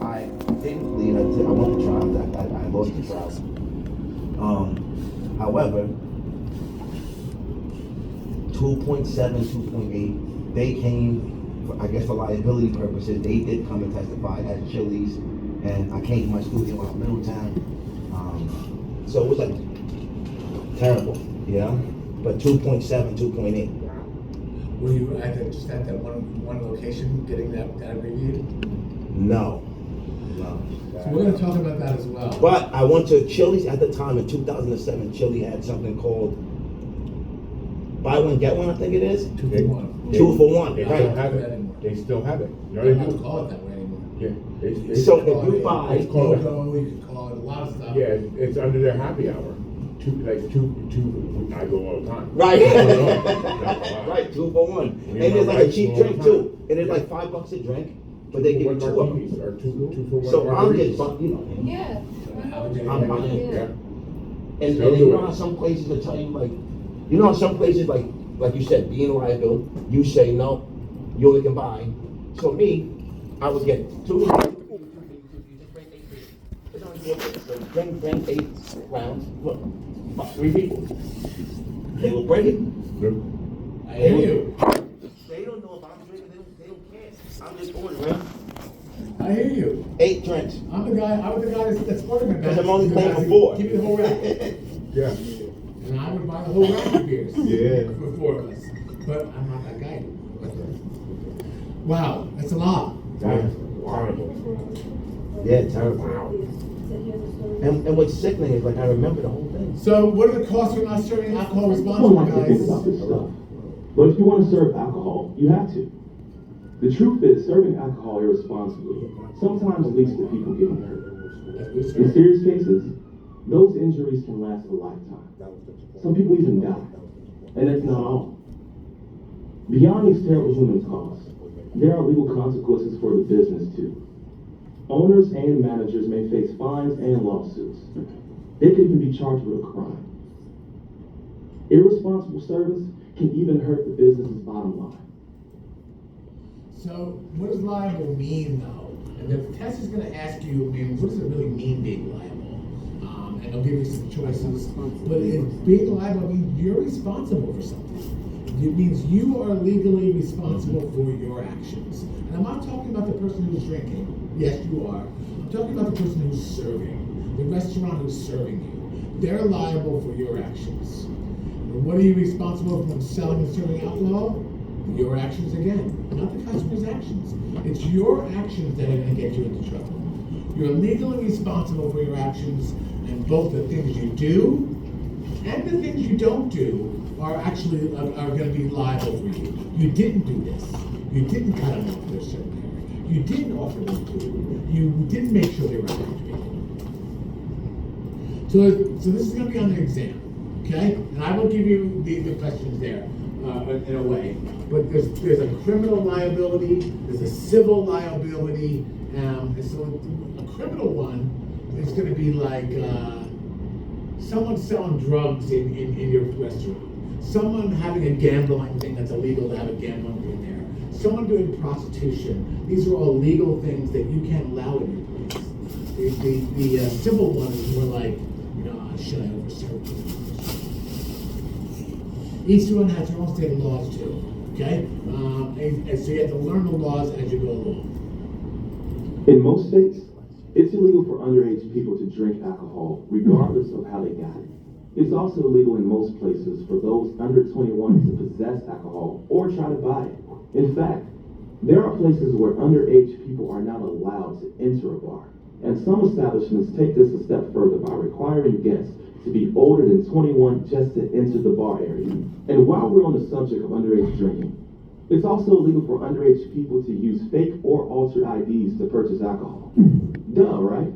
I didn't leave. I won the trial. I lost the trial. However, 2.7, 2.8, they came, I guess for liability purposes, they did come and testify at Chili's, and I came to my studio out in Middletown. So it was like terrible, yeah. But 2.7, 2.8. Were you just at that one location getting that abbreviated? No. So we're going to talk about that as well. But I went to Chili's at the time in 2007. Chili had something called buy one get one. I think it is 2 for 1. 2 for 1. They Right. still have it. They still have it. You don't have to call it that way anymore. Yeah. So if you buy, it's called you can call it a lot of stuff. yeah, it's under their happy hour. Two. I go all the time. right, No. right, 2 for 1, and We it's were like a right cheap all the drink time. too, and it's like $5 a drink, but they give you 2 of martinis them. or two for 1 So I'm just, margaritas. you know, Yeah. I'm buying. Yeah. And Still you do know it. how some places will tell you like, you know how some places like you said, being liable, you say no, you only can buy. So me, I would get 2. It's only 4 minutes, so bring 8 rounds. Look, about 3 people. They will bring it. I hear you. They don't know if I'm drinking. They don't care. I'm just ordering. I hear you. 8 drinks. I'm the guy that's ordering it. Because I'm only paying for 4. Give me the whole rack. Yeah. And I would buy the whole rack of beers. Yeah. For 4 of us. But I'm not that guy. Wow, that's a lot. That's horrible. Yeah, terrible. And what's sickening is like I remember the whole thing. So what are the costs for not serving alcohol responsible, People like to think guys? about this stuff. But if you want to serve alcohol, you have to. The truth is, serving alcohol irresponsibly sometimes leads to people getting hurt. In serious cases, those injuries can last a lifetime. Some people even die. And that's not all. Beyond these terrible human costs, there are legal consequences for the business too. Owners and managers may face fines and lawsuits. They could even be charged with a crime. Irresponsible service can even hurt the business's bottom line. So what does liable mean though? And the test is going to ask you, I mean, what does it really mean being liable? And I'll give you some choices. But if being liable means you're responsible for something. It means you are legally responsible for your actions. And I'm not talking about the person who's drinking. Yes, you are. I'm talking about the person who's serving, the restaurant who's serving you. They're liable for your actions. And what are you responsible for selling and serving alcohol? Your actions again, not the customer's actions. It's your actions that are going to get you into trouble. You're legally responsible for your actions, and both the things you do and the things you don't do are actually are going to be liable for you. You didn't do this. You didn't cut them off for a certain area. You didn't offer them food. You didn't make sure they were hydrated. So this is going to be on the exam, okay? And I will give you the questions there in a way. But there's a criminal liability, there's a civil liability, and so a criminal one is going to be like someone selling drugs in your restaurant. Someone having a gambling thing that's illegal to have a gambling thing there. Someone doing prostitution. These are all legal things that you can't allow in your place. The civil one is more like, should I overserve you? Each one has their own state of laws too. Okay? And so you have to learn the laws as you go along. In most states, it's illegal for underage people to drink alcohol, regardless of how they got it. It's also illegal in most places for those under 21 to possess alcohol or try to buy it. In fact, there are places where underage people are not allowed to enter a bar. And some establishments take this a step further by requiring guests to be older than 21 just to enter the bar area. And while we're on the subject of underage drinking, it's also illegal for underage people to use fake or altered IDs to purchase alcohol. Duh, right?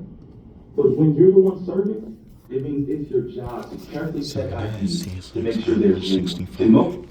But when you're the one serving, it means it's your job to carefully check IDs to make sure they're genuine.